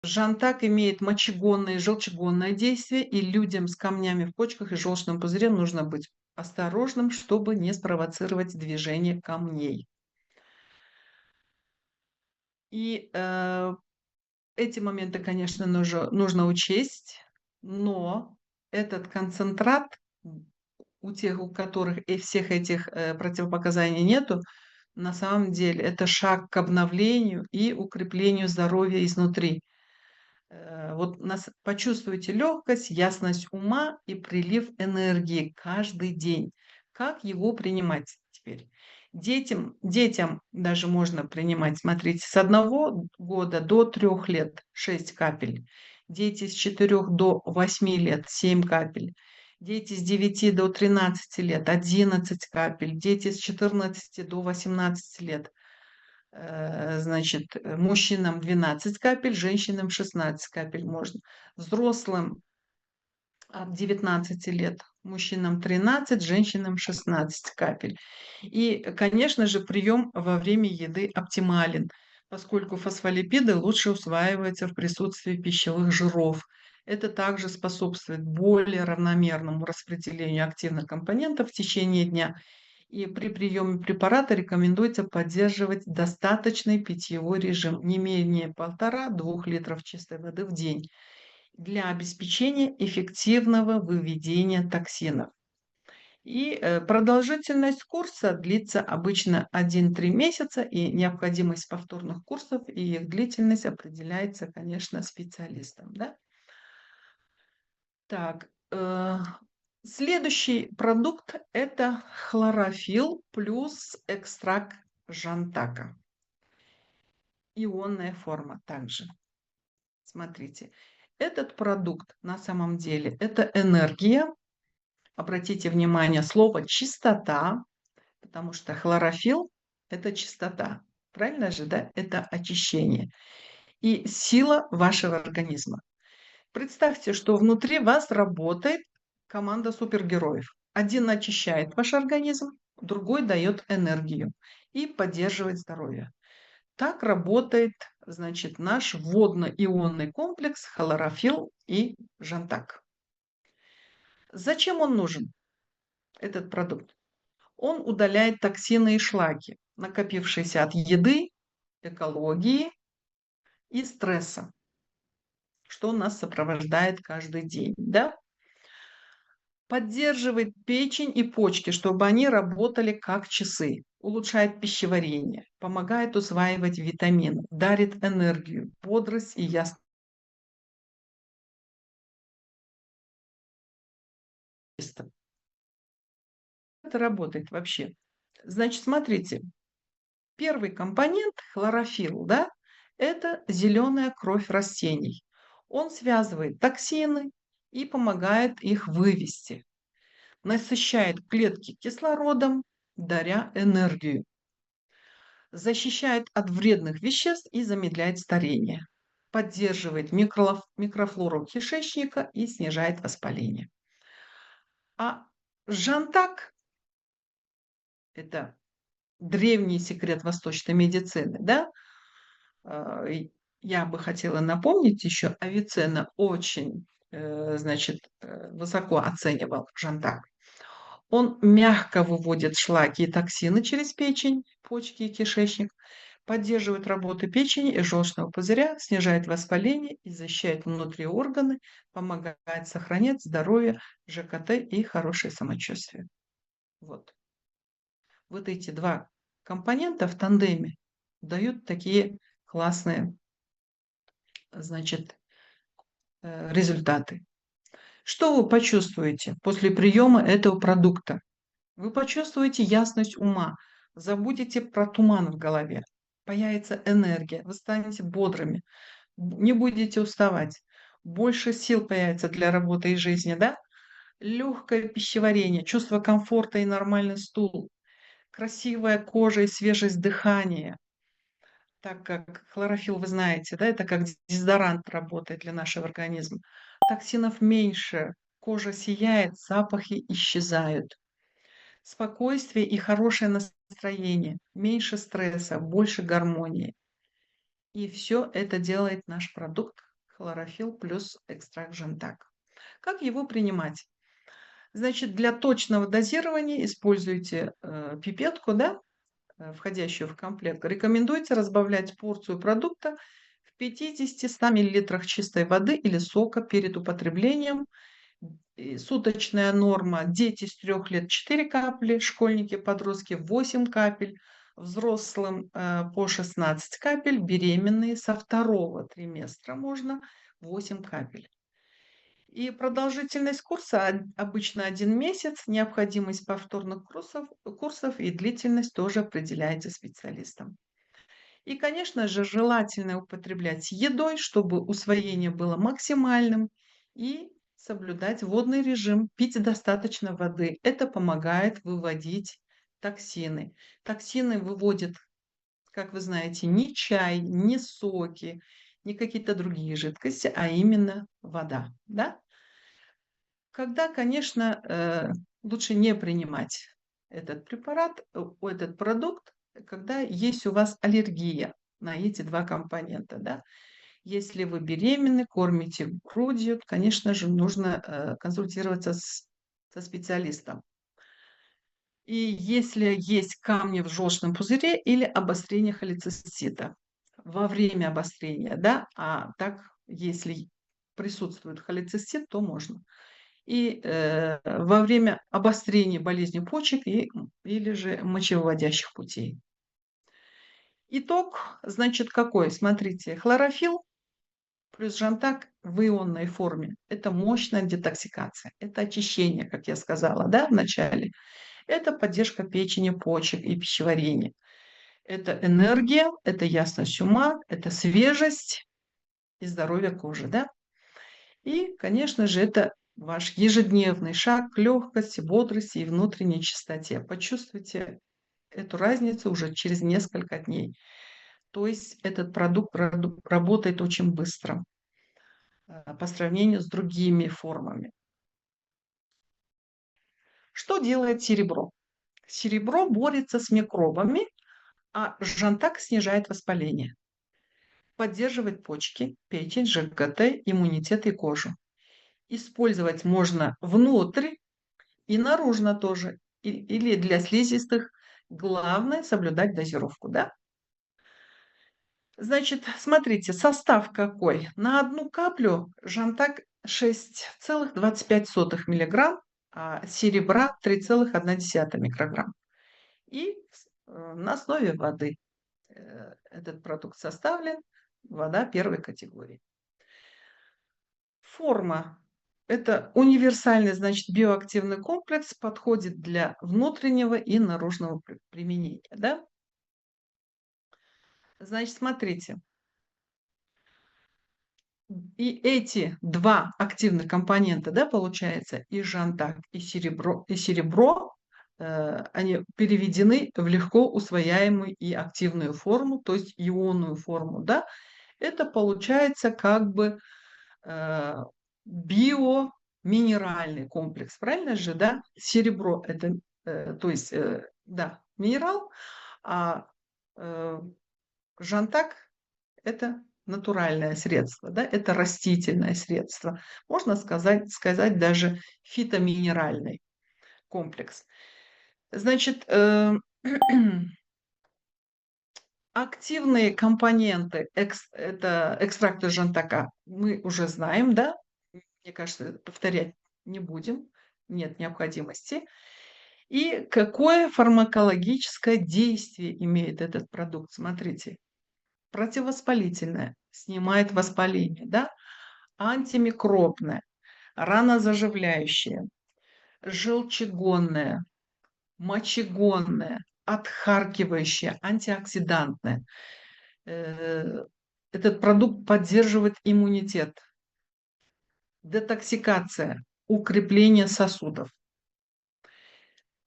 Жантак имеет мочегонное и желчегонное действие, и людям с камнями в почках и желчном пузыре нужно быть осторожным, чтобы не спровоцировать движение камней. И эти моменты, конечно, нужно учесть, но этот концентрат у тех, у которых и всех этих противопоказаний нету, на самом деле это шаг к обновлению и укреплению здоровья изнутри. Вот почувствуйте легкость, ясность ума и прилив энергии каждый день. Как его принимать теперь? Детям даже можно принимать, смотрите, с 1 года до 3 лет 6 капель, дети с 4 до 8 лет 7 капель, дети с 9 до 13 лет 11 капель, дети с 14 до 18 лет значит, мужчинам 12 капель, женщинам 16 капель можно. Взрослым от 19 лет, мужчинам 13, женщинам 16 капель. И, конечно же, прием во время еды оптимален, поскольку фосфолипиды лучше усваиваются в присутствии пищевых жиров. Это также способствует более равномерному распределению активных компонентов в течение дня, и при приеме препарата рекомендуется поддерживать достаточный питьевой режим, не менее 1,5–2 литров чистой воды в день для обеспечения эффективного выведения токсинов. И продолжительность курса длится обычно 1–3 месяца, и необходимость повторных курсов и их длительность определяется, конечно, специалистом. Да? Так, следующий продукт – это хлорофилл плюс экстракт жантака. Ионная форма также. Смотрите, этот продукт на самом деле – это энергия. Обратите внимание, слово «чистота», потому что хлорофилл – это чистота. Правильно же, да? Это очищение. И сила вашего организма. Представьте, что внутри вас работает команда супергероев. Один очищает ваш организм, другой дает энергию и поддерживает здоровье. Так работает, значит, наш водно-ионный комплекс хлорофилл и жантак. Зачем он нужен, этот продукт? Он удаляет токсины и шлаки, накопившиеся от еды, экологии и стресса, что нас сопровождает каждый день. Да? Поддерживает печень и почки, чтобы они работали как часы. Улучшает пищеварение, помогает усваивать витамины, дарит энергию, бодрость и ясность. Это работает вообще. Значит, смотрите, первый компонент хлорофилл, да, это зеленая кровь растений. Он связывает токсины и помогает их вывести. Насыщает клетки кислородом, даря энергию. Защищает от вредных веществ и замедляет старение. Поддерживает микрофлору кишечника и снижает воспаление. А жантак – это древний секрет восточной медицины, да? Я бы хотела напомнить еще, Авиценна очень, значит, высоко оценивал жантак. Он мягко выводит шлаки и токсины через печень, почки и кишечник, поддерживает работу печени и желчного пузыря, снижает воспаление и защищает внутренние органы, помогает сохранять здоровье, ЖКТ и хорошее самочувствие. Вот. Вот эти два компонента в тандеме дают такие классные, значит, результаты. Что вы почувствуете после приема этого продукта? Вы почувствуете ясность ума, забудете про туман в голове, появится энергия, вы станете бодрыми, не будете уставать, больше сил появится для работы и жизни, да? Легкое пищеварение, чувство комфорта и нормальный стул, красивая кожа и свежесть дыхания, так как хлорофилл, вы знаете, да, это как дезодорант работает для нашего организма. Токсинов меньше, кожа сияет, запахи исчезают. Спокойствие и хорошее настроение, меньше стресса, больше гармонии. И все это делает наш продукт хлорофилл плюс экстракт жентак. Как его принимать? Значит, для точного дозирования используйте пипетку, да, входящую в комплект. Рекомендуется разбавлять порцию продукта в 50-100 мл чистой воды или сока перед употреблением. И суточная норма: дети с 3 лет 4 капли, школьники, подростки 8 капель, взрослым по 16 капель, беременные со 2-го триместра можно 8 капель. И продолжительность курса обычно 1 месяц, необходимость повторных курсов и длительность тоже определяется специалистом. И, конечно же, желательно употреблять с едой, чтобы усвоение было максимальным, и соблюдать водный режим, пить достаточно воды. Это помогает выводить токсины. Токсины выводят, как вы знаете, не чай, не соки, не какие-то другие жидкости, а именно вода, да? Когда, конечно, лучше не принимать этот препарат, этот продукт, когда есть у вас аллергия на эти 2 компонента, да. Если вы беременны, кормите грудью, конечно же, нужно, консультироваться со специалистом. И если есть камни в желчном пузыре или обострение холецистита во время обострения, да, а так, если присутствует холецистит, то можно. И, во время обострения болезни почек или же мочевыводящих путей. Итог, значит, какой? Смотрите, хлорофилл плюс жантак в ионной форме — это мощная детоксикация, это очищение, как я сказала, да, в начале. Это поддержка печени, почек и пищеварения. Это энергия, это ясность ума, это свежесть и здоровье кожи, да. И, конечно же, это ваш ежедневный шаг к легкости, бодрости и внутренней чистоте. Почувствуйте эту разницу уже через несколько дней. То есть этот продукт работает очень быстро по сравнению с другими формами. Что делает серебро? Серебро борется с микробами, а жантак снижает воспаление, поддерживает почки, печень, ЖКТ, иммунитет и кожу. Использовать можно внутрь и наружно тоже, или для слизистых. Главное соблюдать дозировку, да? Значит, смотрите, состав какой. На 1 каплю жантак 6,25 миллиграмм, а серебра 3,1 микрограмм. И на основе воды этот продукт составлен, вода 1 категории. Форма. Это универсальный, значит, биоактивный комплекс, подходит для внутреннего и наружного применения, да? Значит, смотрите. И эти 2 активных компонента, да, получается, и жантак, и серебро, они переведены в легко усвояемую и активную форму, то есть ионную форму, да. Это получается как бы биоминеральный комплекс, правильно же, да? Серебро — это, то есть, да, минерал, а жантак — это натуральное средство, да, это растительное средство. Можно сказать даже фитоминеральный комплекс. Значит, активные компоненты это экстракты жантака мы уже знаем, да? Мне кажется, повторять не будем, нет необходимости. И какое фармакологическое действие имеет этот продукт? Смотрите. Противовоспалительное, снимает воспаление, да? Антимикробное, ранозаживляющее, желчегонное, мочегонное, отхаркивающее, антиоксидантное. Этот продукт поддерживает иммунитет, детоксикация, укрепление сосудов.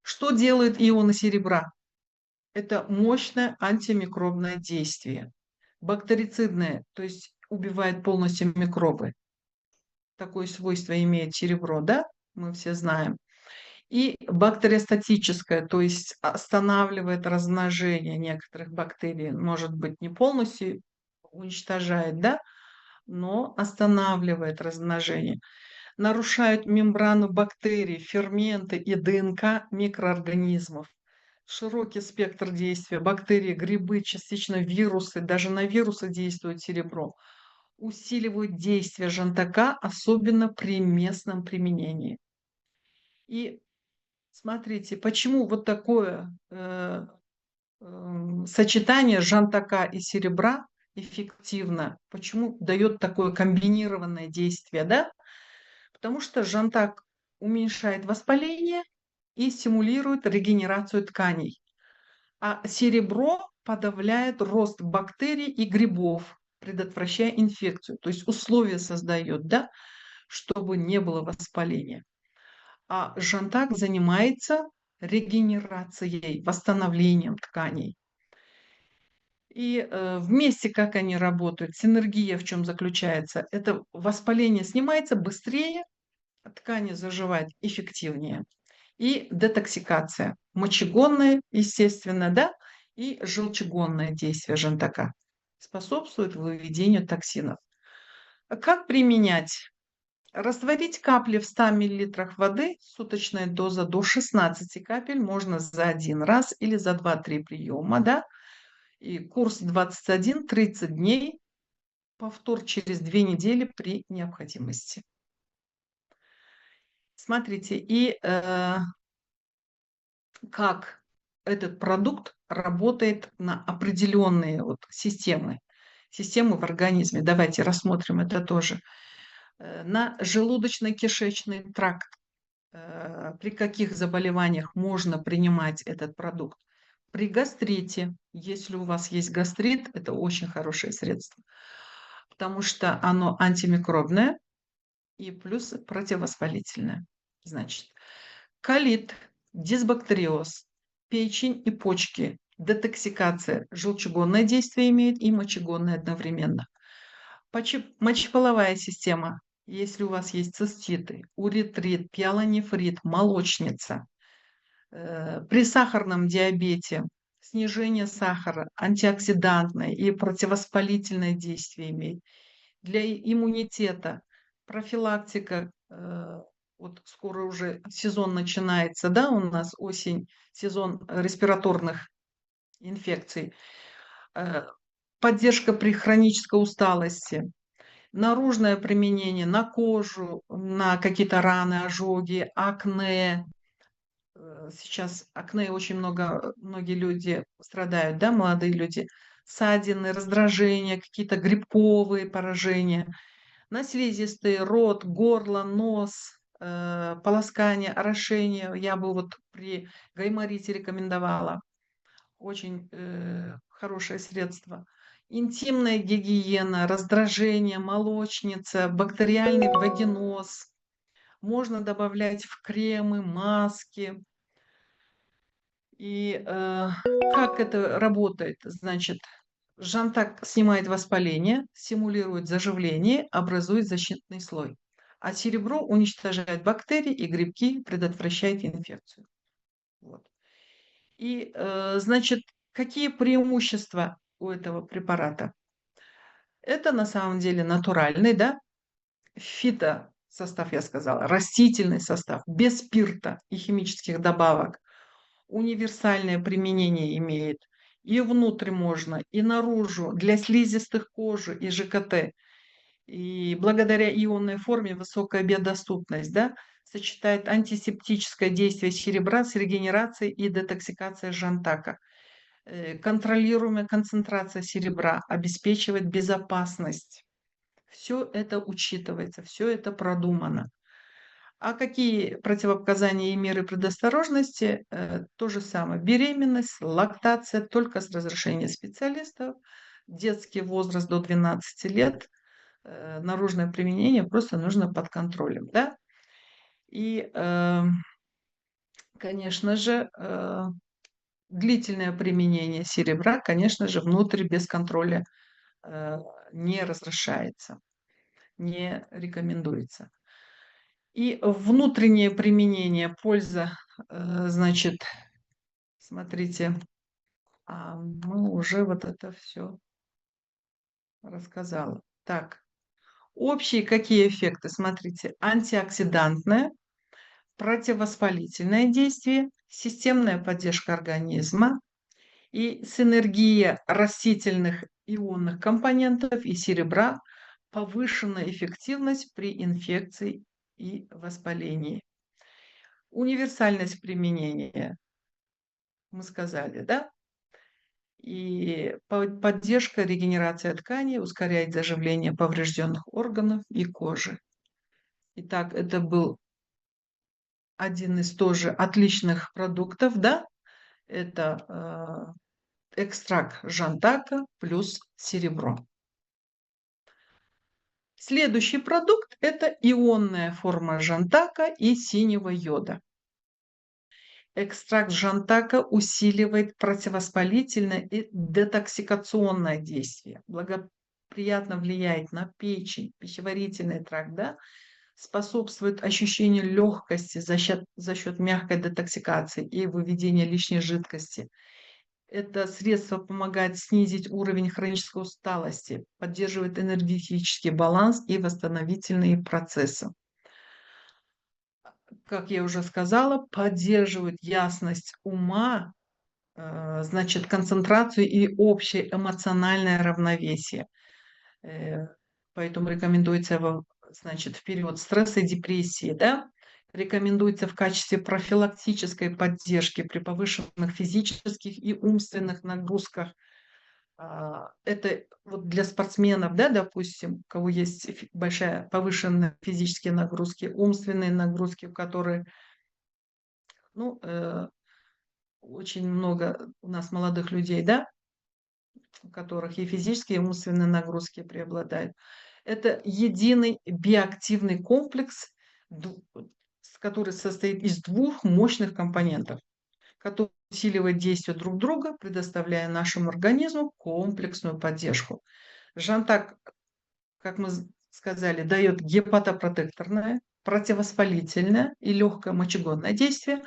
Что делают ионы серебра? Это мощное антимикробное действие. Бактерицидное, то есть убивает полностью микробы. Такое свойство имеет серебро, да? Мы все знаем. И бактериостатическое, то есть останавливает размножение некоторых бактерий. Может быть, не полностью уничтожает, да? но останавливает размножение. Нарушают мембрану бактерий, ферменты и ДНК микроорганизмов. Широкий спектр действия. Бактерии, грибы, частично вирусы, даже на вирусы действует серебро. Усиливают действие жантака, особенно при местном применении. И смотрите, почему вот такое сочетание жантака и серебра эффективно, почему дает такое комбинированное действие, да? Потому что жантак уменьшает воспаление и стимулирует регенерацию тканей, а серебро подавляет рост бактерий и грибов, предотвращая инфекцию, то есть условия создает, да, чтобы не было воспаления. А жантак занимается регенерацией, восстановлением тканей. И вместе как они работают, синергия в чем заключается? Это воспаление снимается быстрее, ткани заживают эффективнее. И детоксикация, мочегонное, естественно, да, и желчегонное действие жантака способствует выведению токсинов. А как применять? Растворить капли в 100 мл воды, суточная доза до 16 капель, можно за один раз или за 2-3 приема, да, и курс 21-30 дней, повтор через 2 недели при необходимости. Смотрите, и как этот продукт работает на определенные вот системы в организме. Давайте рассмотрим это тоже. На желудочно-кишечный тракт. При каких заболеваниях можно принимать этот продукт? При гастрите, если у вас есть гастрит, это очень хорошее средство, потому что оно антимикробное и плюс противовоспалительное. Значит, колит, дисбактериоз, печень и почки, детоксикация, желчегонное действие имеет и мочегонное одновременно. Мочеполовая система, если у вас есть циститы, уретрит, пиелонефрит, молочница, при сахарном диабете снижение сахара, антиоксидантное и противовоспалительное действие имеет. Для иммунитета профилактика, вот скоро уже сезон начинается, да, у нас осень, сезон респираторных инфекций, поддержка при хронической усталости, наружное применение на кожу, на какие-то раны, ожоги, акне. Сейчас акне очень многие люди страдают, да, молодые люди. Ссадины, раздражения, какие-то грибковые поражения, на слизистые, рот, горло, нос, полоскание, орошение. Я бы вот при гайморите рекомендовала. Очень хорошее средство. Интимная гигиена, раздражение, молочница, бактериальный вагиноз. Можно добавлять в кремы, маски. И как это работает? Значит, жантак снимает воспаление, стимулирует заживление, образует защитный слой. А серебро уничтожает бактерии и грибки, предотвращает инфекцию. Вот. И, значит, какие преимущества у этого препарата? Это на самом деле натуральный, да, фитосостав, я сказала, растительный состав, без спирта и химических добавок. Универсальное применение имеет. И внутрь можно, и наружу, для слизистых кожи и ЖКТ. И благодаря ионной форме высокая биодоступность, да, сочетает антисептическое действие серебра с регенерацией и детоксикацией жантака. Контролируемая концентрация серебра обеспечивает безопасность. Все это учитывается, все это продумано. А какие противопоказания и меры предосторожности? То же самое. Беременность, лактация только с разрешения специалистов, детский возраст до 12 лет, наружное применение просто нужно под контролем, да. И, конечно же, длительное применение серебра, конечно же, внутрь без контроля не разрешается, не рекомендуется. И внутреннее применение, польза, значит, смотрите, мы уже вот это все рассказала. Так, Общие какие эффекты? Смотрите, антиоксидантное, противовоспалительное действие, системная поддержка организма и синергия растительных ионных компонентов и серебра, повышенная эффективность при инфекции и воспалении. Универсальность применения, мы сказали, да? И поддержка регенерации тканей ускоряет заживление поврежденных органов и кожи. Итак, это был один из тоже отличных продуктов, да? Это экстракт жантака плюс серебро. Следующий продукт – это ионная форма жантака и синего йода. Экстракт жантака усиливает противовоспалительное и детоксикационное действие, благоприятно влияет на печень, пищеварительный тракт, да? Способствует ощущению легкости за счет мягкой детоксикации и выведения лишней жидкости. Это средство помогает снизить уровень хронической усталости, поддерживает энергетический баланс и восстановительные процессы. Как я уже сказала, поддерживает ясность ума, значит, концентрацию и общее эмоциональное равновесие. Поэтому рекомендуется, значит, в период стресса и депрессии, да, рекомендуется в качестве профилактической поддержки при повышенных физических и умственных нагрузках. Это вот для спортсменов, да, допустим, у кого есть большая повышенная физические нагрузки, умственные нагрузки, у которых, ну, очень много у нас молодых людей, да, у которых и физические, и умственные нагрузки преобладают. Это единый биоактивный комплекс, который состоит из двух мощных компонентов, который усиливает действие друг друга, предоставляя нашему организму комплексную поддержку. Жантак, как мы сказали, дает гепатопротекторное, противовоспалительное и легкое мочегонное действие,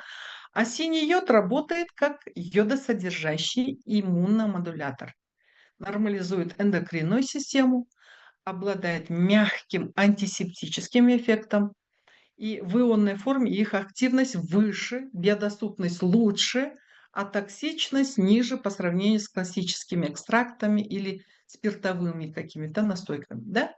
а синий йод работает как йодосодержащий иммуномодулятор, нормализует эндокринную систему, обладает мягким антисептическим эффектом, и в ионной форме их активность выше, биодоступность лучше, а токсичность ниже по сравнению с классическими экстрактами или спиртовыми какими-то настойками. Да?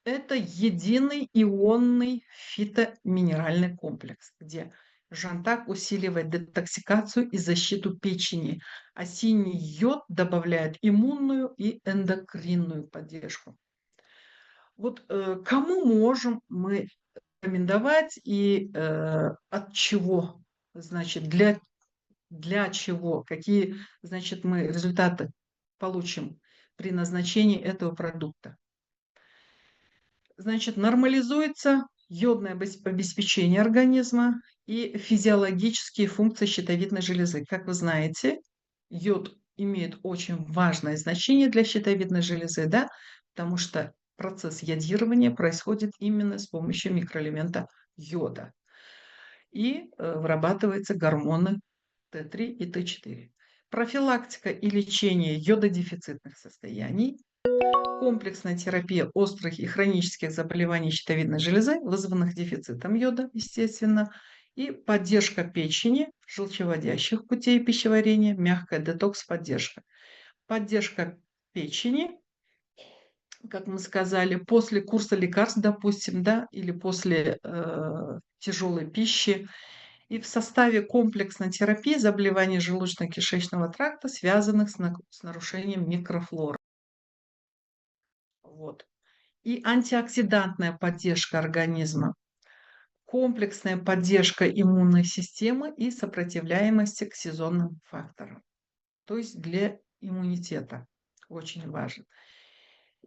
Это единый ионный фитоминеральный комплекс, где жантак усиливает детоксикацию и защиту печени, а синий йод добавляет иммунную и эндокринную поддержку. Вот кому можем мы рекомендовать и от чего, значит, для чего, какие, значит, мы результаты получим при назначении этого продукта. Значит, нормализуется йодное обеспечение организма и физиологические функции щитовидной железы. Как вы знаете, йод имеет очень важное значение для щитовидной железы, да, потому что процесс йодирования происходит именно с помощью микроэлемента йода. И вырабатываются гормоны Т3 и Т4. Профилактика и лечение йододефицитных состояний, комплексная терапия острых и хронических заболеваний щитовидной железы, вызванных дефицитом йода, естественно, и поддержка печени, желчеводящих путей пищеварения, мягкая детокс-поддержка. Поддержка печени, как мы сказали, после курса лекарств, допустим, да, или после тяжелой пищи. И в составе комплексной терапии заболеваний желудочно-кишечного тракта, связанных с нарушением микрофлоры. Вот. И антиоксидантная поддержка организма, комплексная поддержка иммунной системы и сопротивляемости к сезонным факторам. То есть для иммунитета очень важен.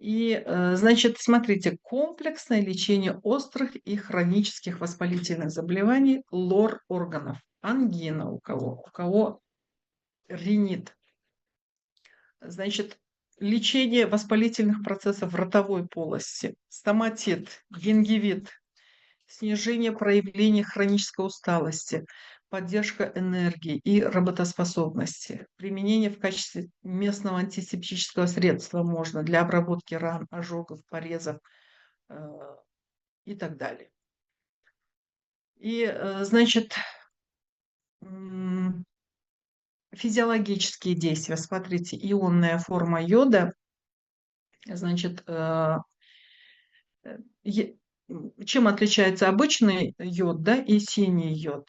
И, значит, смотрите, комплексное лечение острых и хронических воспалительных заболеваний лор органов. Ангина у кого ринит. Значит, лечение воспалительных процессов в ротовой полости, стоматит, гингивит, снижение проявления хронической усталости, поддержка энергии и работоспособности. Применение в качестве местного антисептического средства можно для обработки ран, ожогов, порезов, и так далее. И, значит, физиологические действия. Смотрите, ионная форма йода, значит, чем отличается обычный йод, да, и синий йод?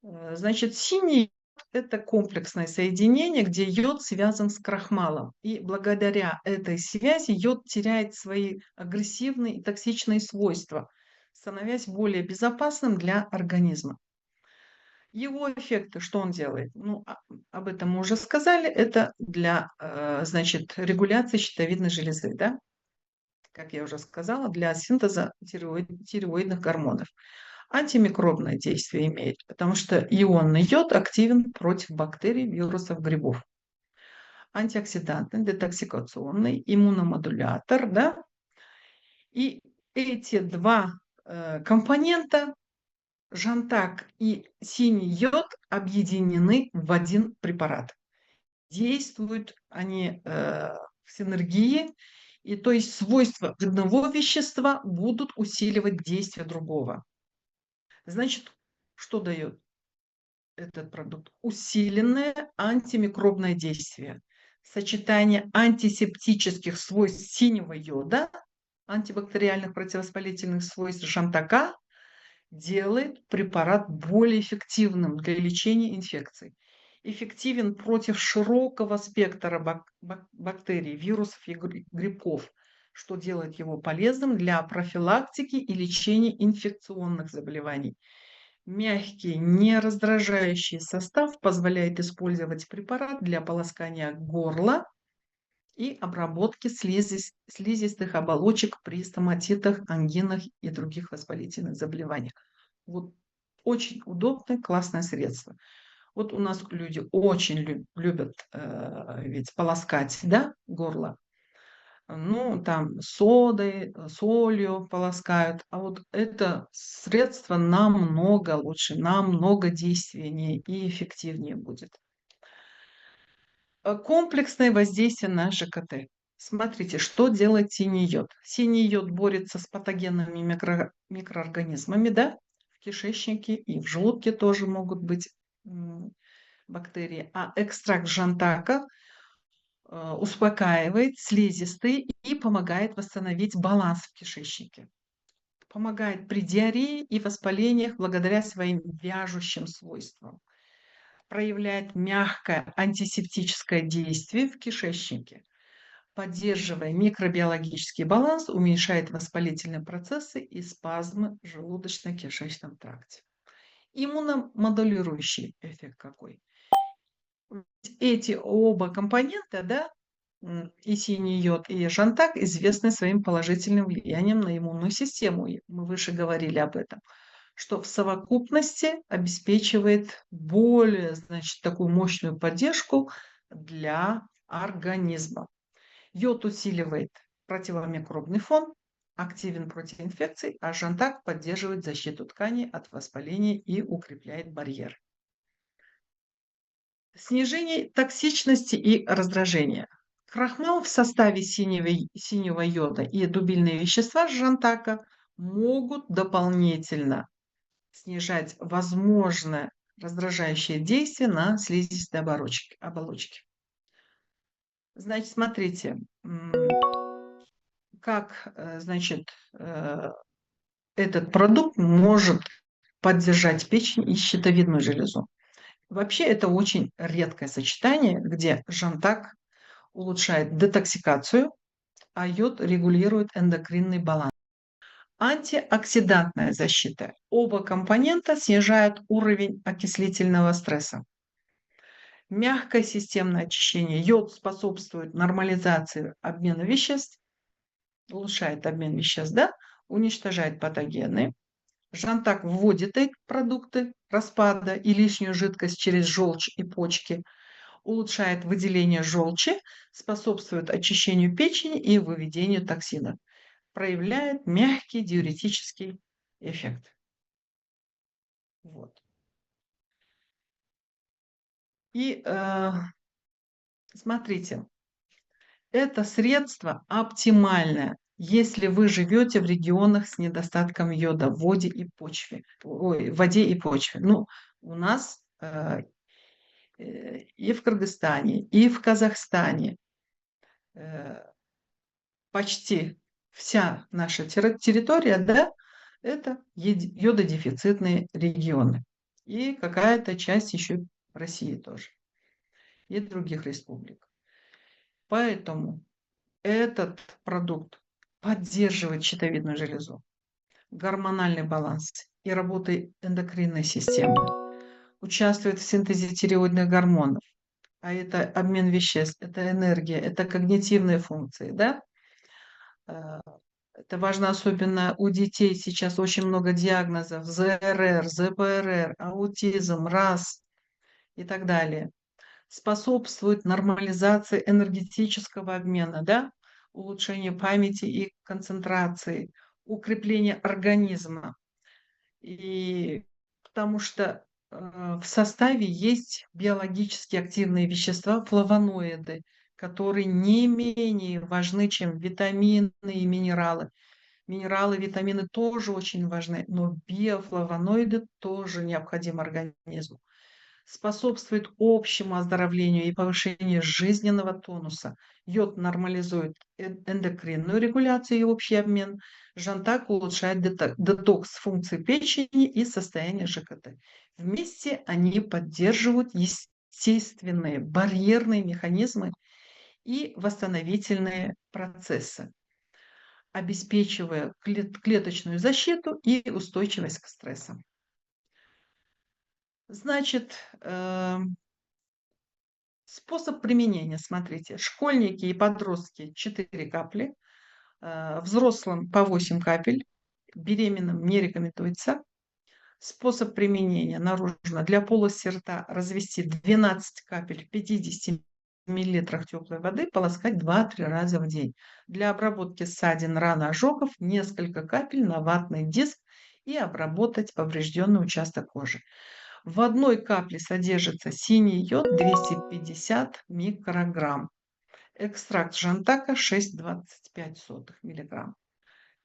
Значит, синий йод — это комплексное соединение, где йод связан с крахмалом. И благодаря этой связи йод теряет свои агрессивные и токсичные свойства, становясь более безопасным для организма. Его эффекты, что он делает? Ну, об этом мы уже сказали. Это для, значит, регуляции щитовидной железы, да? Как я уже сказала, для синтеза тиреоидных гормонов. Антимикробное действие имеет, потому что ионный йод активен против бактерий, вирусов, грибов. Антиоксидантный, детоксикационный, иммуномодулятор, да? И эти два компонента, жантак и синий йод, объединены в один препарат. Действуют они в синергии, и то есть свойства одного вещества будут усиливать действие другого. Значит, что дает этот продукт? Усиленное антимикробное действие. Сочетание антисептических свойств синего йода, антибактериальных противовоспалительных свойств жантака делает препарат более эффективным для лечения инфекций. Эффективен против широкого спектра бактерий, вирусов и грибков, что делает его полезным для профилактики и лечения инфекционных заболеваний. Мягкий, не раздражающий состав позволяет использовать препарат для полоскания горла и обработки слизистых оболочек при стоматитах, ангинах и других воспалительных заболеваниях. Вот очень удобное, классное средство. Вот у нас люди очень любят ведь полоскать, да, горло. Ну, там содой, солью полоскают. А вот это средство намного лучше, намного действеннее и эффективнее будет. Комплексное воздействие на ЖКТ. Смотрите, что делает синий йод. Синий йод борется с патогенными микроорганизмами, да, в кишечнике и в желудке тоже могут быть бактерии. А экстракт жантака успокаивает слизистые и помогает восстановить баланс в кишечнике. Помогает при диарее и воспалениях благодаря своим вяжущим свойствам. Проявляет мягкое антисептическое действие в кишечнике. Поддерживая микробиологический баланс, уменьшает воспалительные процессы и спазмы в желудочно-кишечном тракте. Иммуномодулирующий эффект какой? Эти оба компонента, да, и синий йод, и жантак, известны своим положительным влиянием на иммунную систему. Мы выше говорили об этом, что в совокупности обеспечивает более, значит, такую мощную поддержку для организма. Йод усиливает противомикробный фон, активен против инфекций, а жантак поддерживает защиту тканей от воспаления и укрепляет барьер. Снижение токсичности и раздражения. Крахмал в составе синего йода и дубильные вещества жантака могут дополнительно снижать возможное раздражающее действие на слизистой оболочке. Значит, смотрите, как, значит, этот продукт может поддержать печень и щитовидную железу. Вообще это очень редкое сочетание, где жантак улучшает детоксикацию, а йод регулирует эндокринный баланс. Антиоксидантная защита. Оба компонента снижают уровень окислительного стресса. Мягкое системное очищение. Йод способствует нормализации обмена веществ, улучшает обмен веществ, да, уничтожает патогены. Жантак вводит эти продукты распада и лишнюю жидкость через желчь и почки, улучшает выделение желчи, способствует очищению печени и выведению токсинов, проявляет мягкий диуретический эффект. Вот. И смотрите, это средство оптимальное если вы живете в регионах с недостатком йода в воде и почве, ой, в воде и почве. Ну, у нас и в Кыргызстане, и в Казахстане э, почти вся наша территория, да, это йододефицитные регионы. И какая-то часть еще России тоже, и других республик. Поэтому этот продукт поддерживает щитовидную железу, гормональный баланс и работу эндокринной системы, участвует в синтезе тиреоидных гормонов, а это обмен веществ, это энергия, это когнитивные функции, да? Э, Это важно особенно у детей. Сейчас очень много диагнозов: ЗРР, ЗПРР, аутизм, РАС и так далее. Способствует нормализации энергетического обмена, да, улучшению памяти и концентрации, укреплению организма. И потому что в составе есть биологически активные вещества, флавоноиды, которые не менее важны, чем витамины и минералы. Минералы, витамины тоже очень важны, но биофлавоноиды тоже необходимы организму. Способствует общему оздоровлению и повышению жизненного тонуса. Йод нормализует эндокринную регуляцию и общий обмен. Жантак улучшает детокс функций печени и состояние ЖКТ. Вместе они поддерживают естественные барьерные механизмы и восстановительные процессы, обеспечивая клеточную защиту и устойчивость к стрессам. Значит, способ применения, смотрите, школьники и подростки 4 капли, взрослым по 8 капель, беременным не рекомендуется. Способ применения: наружно для полости рта развести 12 капель в 50 миллилитрах теплой воды, полоскать 2-3 раза в день. Для обработки ссадин, ран, ожогов несколько капель на ватный диск и обработать поврежденный участок кожи. В одной капле содержится синий йод 250 микрограмм, экстракт жантака 6,25 миллиграмм.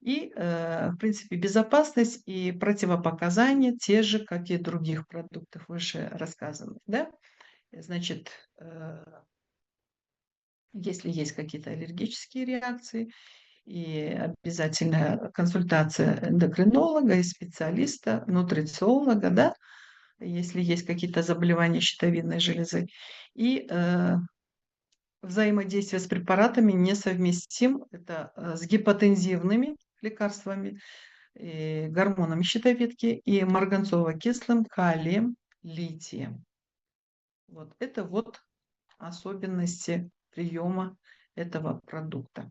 И, в принципе, безопасность и противопоказания те же, как и других продуктов выше рассказанных, да. Значит, если есть какие-то аллергические реакции, и обязательно консультация эндокринолога и специалиста, нутрициолога, да, если есть какие-то заболевания щитовидной железы. И взаимодействие с препаратами несовместим. Это с гипотензивными лекарствами, гормонами щитовидки и марганцово-кислым, калием, литием. Вот это вот особенности приема этого продукта.